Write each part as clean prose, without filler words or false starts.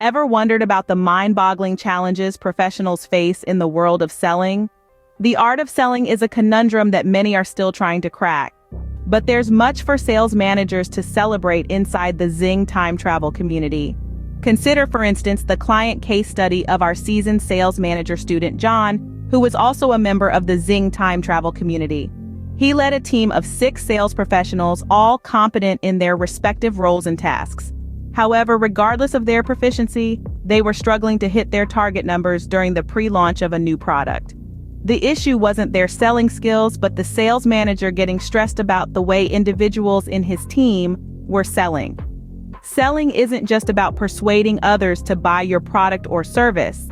Ever wondered about the mind-boggling challenges professionals face in the world of selling? The art of selling is a conundrum that many are still trying to crack. But there's much for sales managers to celebrate inside the ZING time travel community. Consider, for instance, the client case study of our seasoned sales manager student John, who was also a member of the ZING time travel community. He led a team of 6 sales professionals, all competent in their respective roles and tasks. However, regardless of their proficiency, they were struggling to hit their target numbers during the pre-launch of a new product. The issue wasn't their selling skills, but the sales manager getting stressed about the way individuals in his team were selling. Selling isn't just about persuading others to buy your product or service.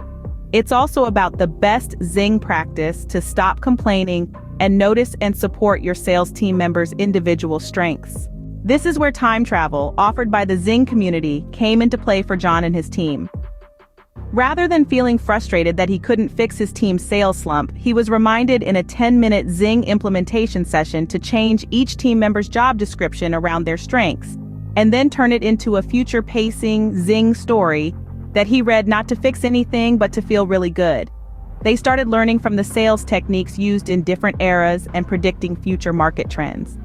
It's also about the best ZING practice to stop complaining and notice and support your sales team members' individual strengths. This is where time travel, offered by the ZING community, came into play for John and his team. Rather than feeling frustrated that he couldn't fix his team's sales slump, he was reminded in a 10-minute ZING implementation session to change each team member's job description around their strengths, and then turn it into a future-pacing ZING story that he read not to fix anything but to feel really good. They started learning from the sales techniques used in different eras and predicting future market trends.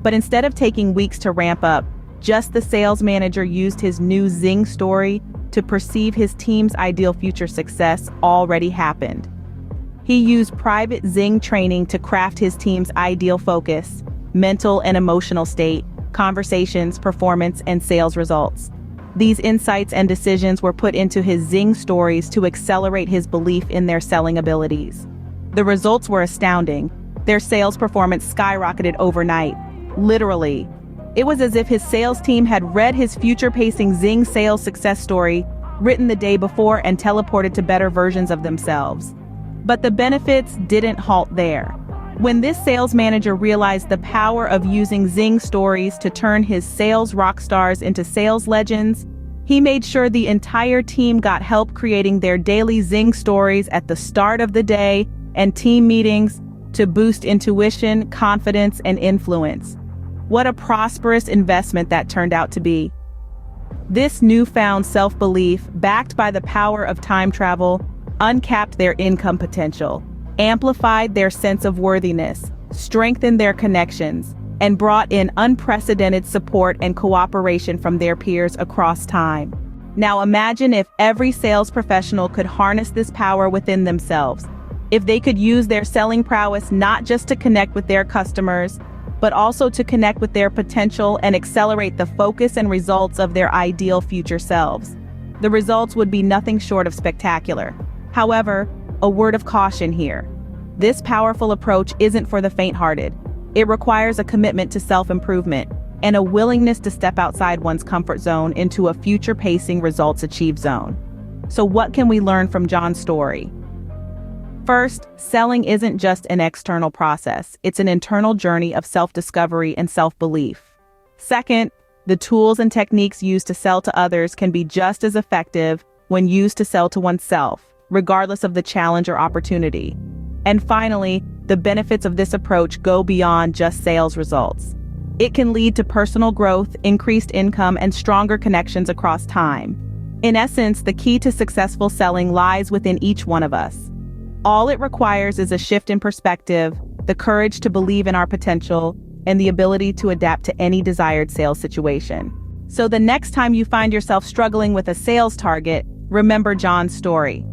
But instead of taking weeks to ramp up, just the sales manager used his new ZING story to perceive his team's ideal future success already happened. He used private ZING training to craft his team's ideal focus, mental and emotional state, conversations, performance, and sales results. These insights and decisions were put into his ZING stories to accelerate his belief in their selling abilities. The results were astounding. Their sales performance skyrocketed overnight. Literally. It was as if his sales team had read his future-pacing ZING sales success story, written the day before, and teleported to better versions of themselves. But the benefits didn't halt there. When this sales manager realized the power of using ZING stories to turn his sales rock stars into sales legends, he made sure the entire team got help creating their daily ZING stories at the start of the day and team meetings to boost intuition, confidence, and influence. What a prosperous investment that turned out to be. This newfound self-belief, backed by the power of time travel, uncapped their income potential, amplified their sense of worthiness, strengthened their connections, and brought in unprecedented support and cooperation from their peers across time. Now imagine if every sales professional could harness this power within themselves. If they could use their selling prowess not just to connect with their customers, but also to connect with their potential and accelerate the focus and results of their ideal future selves. The results would be nothing short of spectacular. However, a word of caution here. This powerful approach isn't for the faint-hearted. It requires a commitment to self-improvement and a willingness to step outside one's comfort zone into a future-pacing results-achieved zone. So what can we learn from John's story? First, selling isn't just an external process. It's an internal journey of self-discovery and self-belief. Second, the tools and techniques used to sell to others can be just as effective when used to sell to oneself, regardless of the challenge or opportunity. And finally, the benefits of this approach go beyond just sales results. It can lead to personal growth, increased income, and stronger connections across time. In essence, the key to successful selling lies within each one of us. All it requires is a shift in perspective, the courage to believe in our potential, and the ability to adapt to any desired sales situation. So the next time you find yourself struggling with a sales target, remember John's story.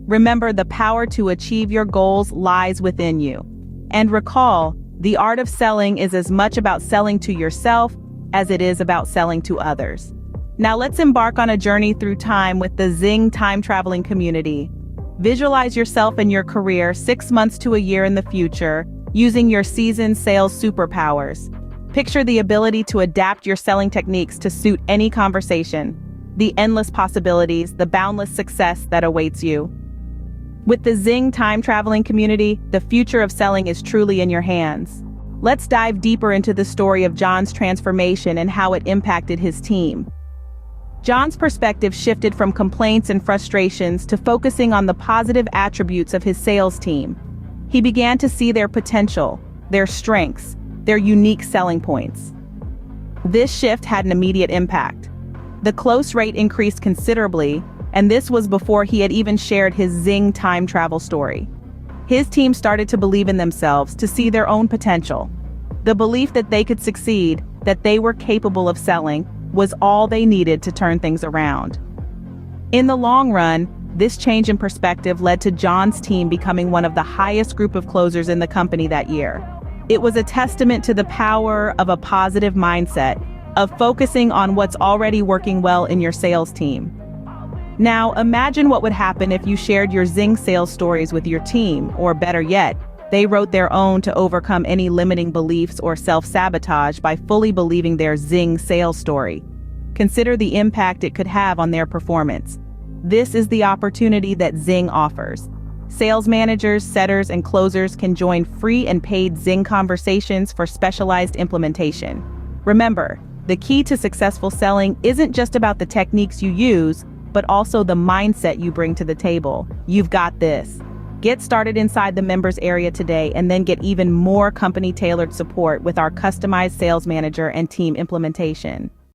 Remember, the power to achieve your goals lies within you. And recall, the art of selling is as much about selling to yourself as it is about selling to others. Now let's embark on a journey through time with the ZING time traveling community. Visualize yourself and your career 6 months to a year in the future, using your seasoned sales superpowers. Picture the ability to adapt your selling techniques to suit any conversation, the endless possibilities, the boundless success that awaits you. With the ZING time traveling community, the future of selling is truly in your hands. Let's dive deeper into the story of John's transformation and how it impacted his team. John's perspective shifted from complaints and frustrations to focusing on the positive attributes of his sales team. He began to see their potential, their strengths, their unique selling points. This shift had an immediate impact. The close rate increased considerably, and this was before he had even shared his ZING time travel story. His team started to believe in themselves, to see their own potential. The belief that they could succeed, that they were capable of selling, was all they needed to turn things around. In the long run, this change in perspective led to John's team becoming one of the highest group of closers in the company that year. It was a testament to the power of a positive mindset, of focusing on what's already working well in your sales team. Now, imagine what would happen if you shared your ZING sales stories with your team, or better yet, they wrote their own to overcome any limiting beliefs or self-sabotage by fully believing their ZING sales story. Consider the impact it could have on their performance. This is the opportunity that ZING offers. Sales managers, setters, and closers can join free and paid ZING conversations for specialized implementation. Remember, the key to successful selling isn't just about the techniques you use, but also the mindset you bring to the table. You've got this. Get started inside the members area today and then get even more company-tailored support with our customized sales manager and team implementation.